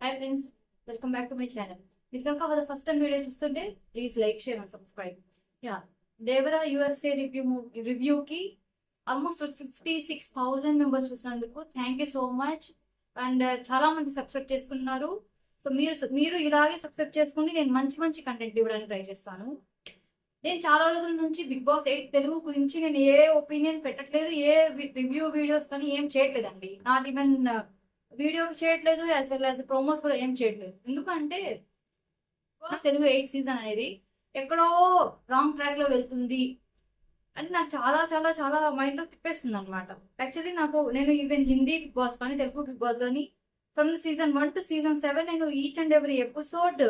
Hi friends, welcome back to my channel. మీరు కనుక for the first time video చూస్తుంటే please like, share and subscribe. Yeah, Devara USA రివ్యూకి almost 56,000 members చూసినందుకు thank you so much. And చాలా మంది subscribe చేసుకున్నారు. So మీరు ఇలాగే సబ్స్క్రైబ్ చేసుకుని నేను మంచి మంచి కంటెంట్ ఇవ్వడానికి ట్రై చేస్తాను. నేను చాలా రోజుల నుంచి బిగ్ బాస్ 8 తెలుగు గురించి నేను ఏ ఒపీనియన్ పెట్టట్లేదు, ఏ రివ్యూ వీడియోస్ కానీ ఏం చేయట్లేదండి. నాట్ ఈవెన్ వీడియో చేయట్లేదు, యాజ్ వెల్ యాజ్ ప్రోమోస్ కూడా ఏం చేయట్లేదు. ఎందుకంటే తెలుగు 8 సీజన్ అనేది ఎక్కడో రాంగ్ ట్రాక్ లో వెళ్తుంది అని నాకు చాలా చాలా చాలా మైండ్ లో తిప్పేస్తుంది అనమాట. యాక్చువల్లీ నేను ఈవెన్ హిందీ బిగ్ బాస్ కానీ తెలుగు బిగ్ బాస్ కానీ ఫ్రమ్ సీజన్ 1 to సీజన్ 7 నేను ఈచ్ అండ్ ఎవ్రీ ఎపిసోడ్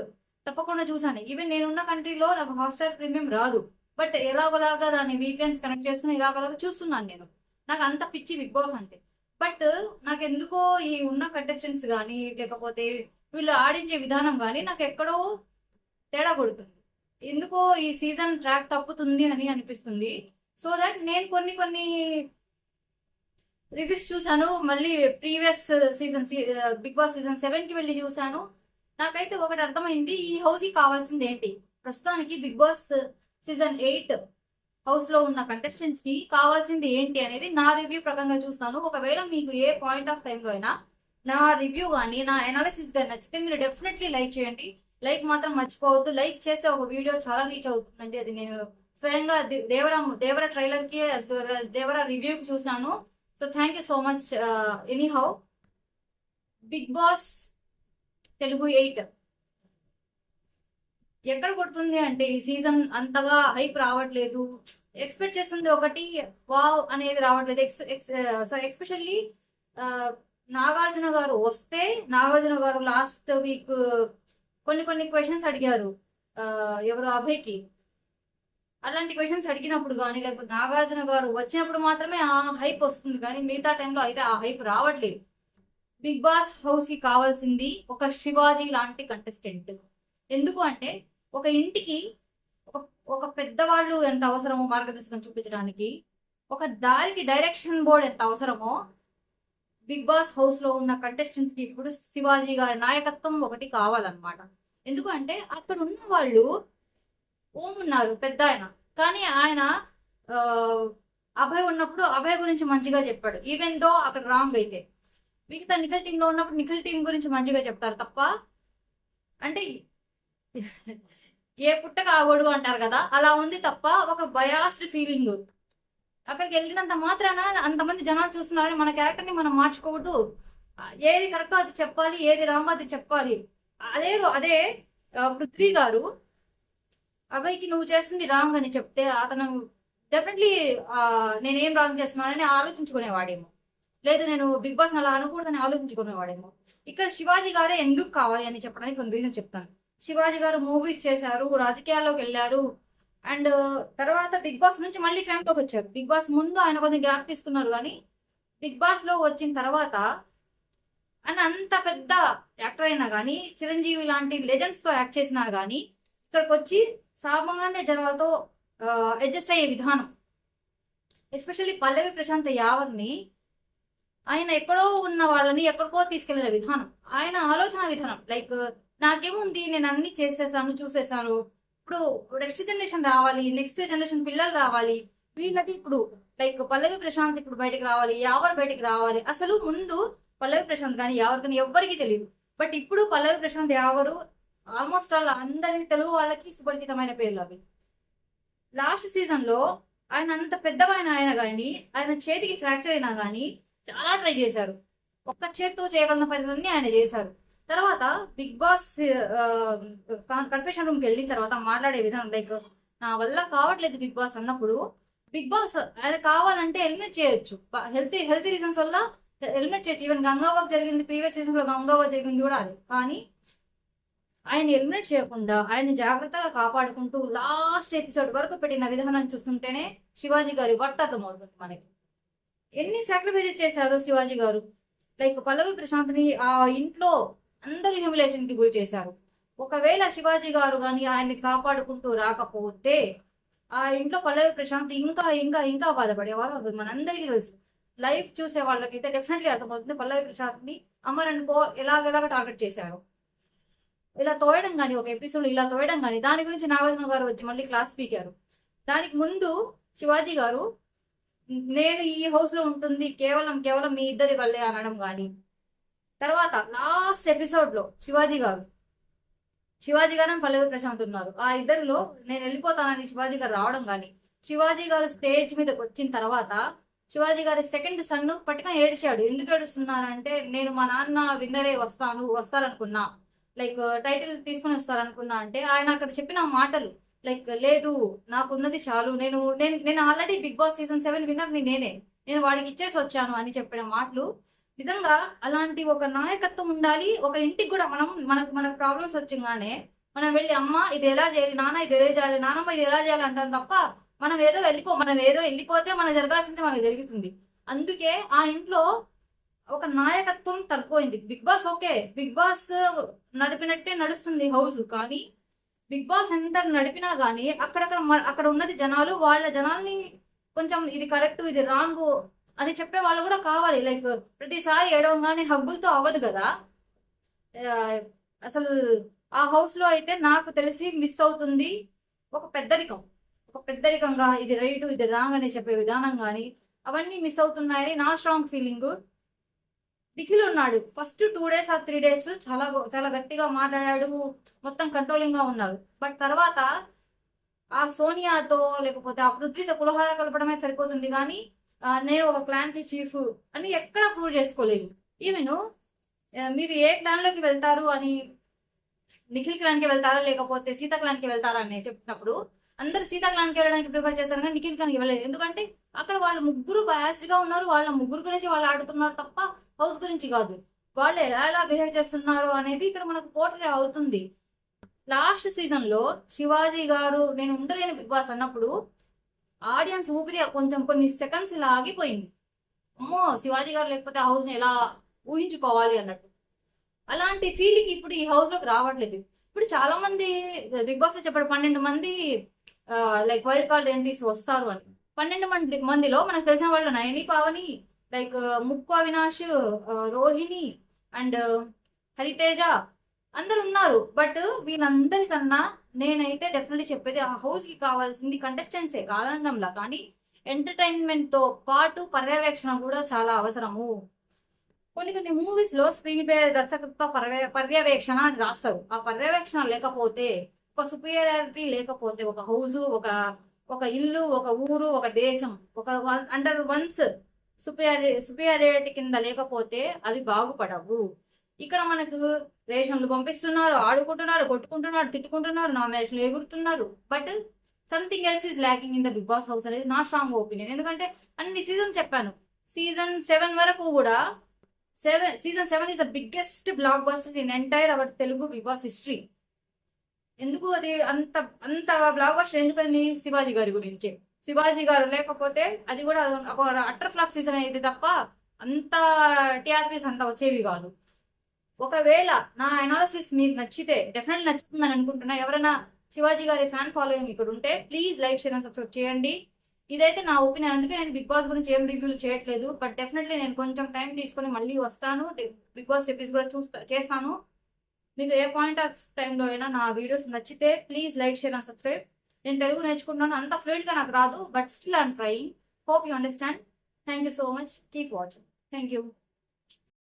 తప్పకుండా చూసాను. ఈవెన్ నేనున్న కంట్రీలో నాకు హాట్స్టార్ ప్రీమియం రాదు, బట్ ఎలాగోలాగా దాన్ని వీకెండ్స్ కనెక్ట్ చేసుకుని ఎలాగోలాగా చూస్తున్నాను నేను. నాకు అంత పిచ్చి బిగ్ బాస్ అంటే. బట్ నాకు ఎందుకో ఈ ఉన్న కంటెస్టెంట్స్ కానీ లేకపోతే వీళ్ళు ఆడించే విధానం కానీ నాకు ఎక్కడో తేడా కొడుతుంది. ఎందుకో ఈ సీజన్ ట్రాక్ తప్పుతుంది అని అనిపిస్తుంది. సో దట్ నేను కొన్ని రివ్యూస్ చూసాను, మళ్ళీ previous season Bigg Boss season 7 కి వెళ్ళి చూసాను. నాకైతే ఒకటి అర్థమైంది, ఈ హౌస్ కి కావాల్సింది ఏంటి. ప్రస్తుతానికి బిగ్ బాస్ సీజన్ 8 హౌస్ లో ఉన్న కంటెస్టెంట్స్ కి కావాల్సింది ఏంటి అనేది నా రివ్యూ ప్రకారంగా చూస్తాను. ఒకవేళ మీకు ఏ పాయింట్ ఆఫ్ టైం లో అయినా నా రివ్యూ కానీ నా అనాలిసిస్ కానీ నచ్చితే మీరు డెఫినెట్లీ లైక్ చేయండి. లైక్ మాత్రం మర్చిపోవద్దు. లైక్ చేస్తే ఒక వీడియో చాలా రీచ్ అవుతుందండి. అది నేను స్వయంగా దేవరా ట్రైలర్ కి దేవరా రివ్యూ కి చూసాను. So thank you so much. Anyhow, Bigg Boss Telugu 8 ఎక్కడ కొడుతుంది అంటే ఈ సీజన్ అంతగా హైప్ రావట్లేదు. ఎక్స్పెక్ట్ చేస్తుంది ఒకటి, వావ్ అనేది రావట్లేదు. ఎక్స్పెషల్లీ నాగార్జున గారు వస్తే, నాగార్జున గారు లాస్ట్ వీక్ కొన్ని క్వశ్చన్స్ అడిగారు ఎవరు అభయ్కి. అలాంటి క్వశ్చన్స్ అడిగినప్పుడు కానీ లేకపోతే నాగార్జున గారు వచ్చినప్పుడు మాత్రమే ఆ హైప్ వస్తుంది, కానీ మిగతా టైంలో అయితే ఆ హైప్ రావట్లేదు. బిగ్ బాస్ హౌస్ కి కావాల్సింది ఒక శివాజీ లాంటి కంటెస్టెంట్. ఎందుకు అంటే ఒక ఇంటికి ఒక పెద్దవాళ్ళు ఎంత అవసరమో మార్గదర్శకం చూపించడానికి, ఒక దారికి డైరెక్షన్ బోర్డ్ ఎంత అవసరమో బిగ్ బాస్ హౌస్ లో ఉన్న కంటెస్టెంట్స్ కి ఇప్పుడు శివాజీ గారి నాయకత్వం ఒకటి కావాలన్నమాట. ఎందుకంటే అక్కడ ఉన్న వాళ్ళు ఓం ఉన్నారు పెద్ద ఆయన, కానీ ఆయన అభయ్ ఉన్నప్పుడు అభయ్ గురించి మంచిగా చెప్పాడు. ఈవెన్ దో అక్కడ రాంగ్ అయితే మిగతా నిఖిల్ టీంలో ఉన్నప్పుడు నిఖిల్ టీం గురించి మంచిగా చెప్తారు తప్ప, అంటే ఏ పుట్టక ఆగోడుగు అంటారు కదా, అలా ఉంది తప్ప ఒక బయాస్డ్ ఫీలింగ్. అక్కడికి వెళ్ళినంత మాత్రాన అంతమంది జనాలు చూస్తున్నారని మన క్యారెక్టర్ ని మనం మార్చుకోవద్దు. ఏది కరెక్టో అది చెప్పాలి, ఏది రాంగో అది చెప్పాలి. అదే పృథ్వీ గారు అభయ్కి నువ్వు చేస్తుంది రాంగ్ అని చెప్తే అతను డెఫినెట్లీ నేనేం రాంగ్ చేస్తున్నానని ఆలోచించుకునేవాడేమో, లేదు నేను బిగ్ బాస్ అలా అనకూడదని ఆలోచించుకునేవాడేమో. ఇక్కడ శివాజీ గారే ఎందుకు కావాలి అని చెప్పడానికి కొన్ని రీజన్ చెప్తాను. శివాజీ గారు మూవీస్ చేశారు, రాజకీయాల్లోకి వెళ్ళారు, అండ్ తర్వాత బిగ్ బాస్ నుంచి మళ్ళీ ఫ్యామ్లోకి వచ్చారు. బిగ్ బాస్ ముందు ఆయన కొంచెం గ్యాప్ తీసుకున్నారు, కానీ బిగ్ బాస్ లో వచ్చిన తర్వాత ఆయన అంత పెద్ద యాక్టర్ అయినా కానీ, చిరంజీవి లాంటి లెజెండ్స్ తో యాక్ట్ చేసినా కానీ ఇక్కడికి వచ్చి సామాన్య జనాలతో అడ్జస్ట్ అయ్యే విధానం, ఎస్పెషల్లీ పల్లవి ప్రశాంత్ యావర్ని ఆయన ఎక్కడో ఉన్న వాళ్ళని ఎక్కడికో తీసుకెళ్లిన విధానం, ఆయన ఆలోచన విధానం, లైక్ నాకేముంది నేను అన్ని చేసేసాను చూసేసాను, ఇప్పుడు నెక్స్ట్ జనరేషన్ రావాలి, నెక్స్ట్ జనరేషన్ పిల్లలు రావాలి, వీళ్ళకి ఇప్పుడు లైక్ పల్లవి ప్రశాంత్ ఇప్పుడు బయటకు రావాలి, యావర్ బయటకు రావాలి. అసలు ముందు పల్లవి ప్రశాంత్ కానీ యావర్ కానీ ఎవ్వరికి తెలియదు, బట్ ఇప్పుడు పల్లవి ప్రశాంత్ యావరు ఆల్మోస్ట్ అందరి తెలుగు వాళ్ళకి సుపరిచితమైన పేర్లు అవి. లాస్ట్ సీజన్ లో ఆయన అంత పెద్దవైన ఆయన కానీ ఆయన చేతికి ఫ్రాక్చర్ అయినా కానీ చాలా ట్రై చేశారు. ఒక్క చేత్తో చేయగలిగిన పనులన్నీ ఆయన చేశారు. తర్వాత బిగ్ బాస్ కన్ఫెషన్ రూమ్కి వెళ్ళిన తర్వాత మాట్లాడే విధానం, లైక్ నా వల్ల కావట్లేదు బిగ్ బాస్ అన్నప్పుడు, బిగ్ బాస్ ఆయన కావాలంటే ఎలిమినేట్ చేయొచ్చు, హెల్తీ రీజన్స్ వల్ల ఎలిమినేట్ చేయొచ్చు. ఈవెన్ గంగావాక్ జరిగింది, ప్రీవియస్ సీజన్ లో గంగావాక్ జరిగింది కూడా అది. కానీ ఆయన ఎలిమినేట్ చేయకుండా ఆయన జాగ్రత్తగా కాపాడుకుంటూ లాస్ట్ ఎపిసోడ్ వరకు పెట్టిన విధానం చూస్తుంటేనే శివాజీ గారి వర్త్ అర్థమవుతుంది మనకి. ఎన్ని సాక్రిఫైజెస్ చేశారు శివాజీ గారు. లైక్ పల్లవి ప్రశాంత్ని ఆ ఇంట్లో అందరు హ్యూమిలేషన్ కి గురి చేశారు. ఒకవేళ శివాజీ గారు కానీ ఆయన్ని కాపాడుకుంటూ రాకపోతే ఆ ఇంట్లో పల్లవి ప్రశాంత్ ఇంకా ఇంకా ఇంకా బాధపడేవారు. మనందరికీ తెలుసు. లైవ్ చూసే వాళ్ళకైతే డెఫినెట్లీ అర్థమవుతుంది పల్లవి ప్రశాంత్ని అమర్ అనుకో ఎలాగెలాగ టార్గెట్ చేశారు. ఇలా తోయడం కానీ, ఒక ఎపిసోడ్ ఇలా తోయడం కానీ, దాని గురించి నాగార్జున గారు వచ్చి మళ్ళీ క్లాస్ పీకారు. దానికి ముందు శివాజీ గారు నేను ఈ హౌస్ లో ఉంటుంది కేవలం కేవలం మీ ఇద్దరి వల్లే అనడం కానీ, తర్వాత లాస్ట్ ఎపిసోడ్ లో శివాజీ గారు పల్లవి ప్రశాంత్ ఉన్నారు, ఆ ఇద్దరిలో నేను వెళ్ళిపోతానని శివాజీ గారు రావడం కానీ, శివాజీ గారు స్టేజ్ మీదకి వచ్చిన తర్వాత శివాజీ గారి సెకండ్ సన్ పట్టుకొని ఏడిచాడు. ఎందుకు ఏడుస్తున్నానంటే నేను మా నాన్న విన్నరే వస్తారనుకున్నా, లైక్ టైటిల్ తీసుకుని వస్తారనుకున్నా అంటే ఆయన అక్కడ చెప్పిన మాటలు లైక్ లేదు నాకున్నది చాలు, నేను నేను ఆల్రెడీ బిగ్ బాస్ సీజన్ 7 విన్నర్ని నేను వాడికి ఇచ్చేసి వచ్చాను అని చెప్పిన మాటలు. నిజంగా అలాంటి ఒక నాయకత్వం ఉండాలి. ఒక ఇంటికి కూడా మనకు ప్రాబ్లమ్స్ వచ్చంగానే మనం వెళ్ళి అమ్మ ఇది ఎలా చేయాలి, నాన్న ఇది ఎలా చేయాలి, నాన్నమ్మ ఇది ఎలా చేయాలి అంటాం తప్ప మనం ఏదో వెళ్ళిపోతే మనకు జరగాల్సిందే మనకు జరుగుతుంది. అందుకే ఆ ఇంట్లో ఒక నాయకత్వం తగ్గిపోయింది. Bigg Boss okay, Bigg Boss నడిపినట్టే నడుస్తుంది హౌస్, కానీ బిగ్ బాస్ ఎంత నడిపినా కానీ అక్కడ ఉన్నది జనాలు, వాళ్ళ జనాల్ని కొంచెం ఇది కరెక్ట్ ఇది రాంగ్ అని చెప్పే వాళ్ళు కూడా కావాలి. లైక్ ప్రతిసారి ఏడవగానే హగ్గులతో అవ్వదు కదా. అసలు ఆ హౌస్ లో అయితే నాకు తెలిసి మిస్ అవుతుంది ఒక పెద్దరికంగా ఇది రైట్ ఇది రాంగ్ అని చెప్పే విధానం కానీ అవన్నీ మిస్ అవుతున్నాయని నా స్ట్రాంగ్ ఫీలింగ్. నిఖిల్ ఉన్నాడు ఫస్ట్ 2 days or 3 days చాలా చాలా గట్టిగా మాట్లాడాడు, మొత్తం కంట్రోలింగ్ గా ఉన్నారు. బట్ తర్వాత ఆ సోనియాతో లేకపోతే ఆ పృథ్వీతో పులిహార కలపడమే సరిపోతుంది కానీ నేను ఒక క్లాన్ కి చీఫ్ అని ఎక్కడా ప్రూవ్ చేసుకోలేదు. ఈవెన్ మీరు ఏ క్లాన్ లోకి వెళ్తారు అని నిఖిల్ క్లాన్ కి వెళ్తారా లేకపోతే సీతా క్లాన్ కి వెళ్తారా అని చెప్పినప్పుడు అందరు సీతా క్లాన్ కి వెళ్ళడానికి ప్రిఫర్ చేస్తారు కానీ నిఖిల్ క్లాన్ కి వెళ్ళలేదు. ఎందుకంటే అక్కడ వాళ్ళ ముగ్గురు బయాస్డ్ గా ఉన్నారు, వాళ్ళ ముగ్గురు గురించి వాళ్ళు ఆడుతున్నారు తప్ప హౌస్ గురించి కాదు. వాళ్ళు ఎలా బిహేవ్ చేస్తున్నారు అనేది ఇక్కడ మనకు పోర్ట్రే అవుతుంది. లాస్ట్ సీజన్ లో శివాజీ గారు నేను ఉండలేని బిగ్ బాస్ అన్నప్పుడు ఆడియన్స్ ఊపిరి కొంచెం కొన్ని సెకండ్స్ ఇలా ఆగిపోయింది. అమ్మో శివాజీ గారు లేకపోతే హౌస్ ని ఎలా ఊహించుకోవాలి అన్నట్టు. అలాంటి ఫీలింగ్ ఇప్పుడు ఈ హౌస్ లోకి రావట్లేదు. ఇప్పుడు చాలా మంది బిగ్ బాస్ చెప్పాడు 12 మంది లైక్ వైల్డ్ కార్డ్ ఎంట్రీస్ వస్తారు అని. 12 మందిలో మనకు తెలిసిన వాళ్ళు నయని పావని, లైక్ ముక్కు అవినాష్, రోహిణి అండ్ హరితేజ అందరు ఉన్నారు. బట్ వీళ్ళందరికన్నా నేనైతే డెఫినెట్లీ చెప్పేది ఆ హౌస్ కి కావాల్సింది కంటెస్టెంట్సే కాదనడంలా, కానీ ఎంటర్టైన్మెంట్ తో పాటు పర్యవేక్షణ కూడా చాలా అవసరము. కొన్ని మూవీస్ లో స్క్రీన్ ప్లే దర్శకత్వ పర్యవేక్షణ అని రాస్తారు. ఆ పర్యవేక్షణ లేకపోతే, ఒక సుపీరియారిటీ లేకపోతే, ఒక హౌస్ ఒక ఇల్లు ఒక ఊరు ఒక దేశం ఒక అండర్ వన్స్ సుపీరియారిటీ కింద లేకపోతే అవి బాగుపడవు. ఇక్కడ మనకు రేషన్లు పంపిస్తున్నారు, ఆడుకుంటున్నారు, కొట్టుకుంటున్నారు, తిట్టుకుంటున్నారు, నామినేషన్లు ఎగురుతున్నారు. But something else is lacking in the Bigg Boss house అనేది నా స్ట్రాంగ్ ఒపీనియన్. ఎందుకంటే అన్ని సీజన్ చెప్పాను, సీజన్ 7 వరకు కూడా season 7 is the biggest blockbuster in entire our Telugu Bigg Boss history. ఎందుకు అది అంత అంత బ్లాక్ బస్టర్ ఎందుకని? శివాజీ గారి గురించి. శివాజీ గారు లేకపోతే అది కూడా ఒక అట్టర్ ఫ్లాప్ సీజన్ అయ్యేది తప్ప అంత టీఆర్పీస్ అంత వచ్చేవి కాదు. ఒకవేళ నా అనాలిసిస్ మీకు నచ్చితే, డెఫినెట్లీ నచ్చుతుందని అనుకుంటున్నా, ఎవరైనా శివాజీ గారి ఫ్యాన్ ఫాలోయింగ్ ఇక్కడ ఉంటే please like share and subscribe చేయండి. ఇదైతే నా ఒపీనియన్. అందుకే నేను బిగ్ బాస్ గురించి ఏం రివ్యూలు చేయట్లేదు. బట్ డెఫినెట్లీ నేను కొంచెం టైం తీసుకొని మళ్ళీ వస్తాను, బిగ్ బాస్ ఎపిసోడ్ కూడా చేస్తాను. మీకు ఏ పాయింట్ ఆఫ్ టైంలో అయినా నా వీడియోస్ నచ్చితే please like share and subscribe. నేను తెలుగు నేర్చుకుంటున్నాను, అంత ఫ్లూయెంట్గా నాకు రాదు, but still I'm trying. Hope you understand. Thank you so much. Keep watching. Thank you.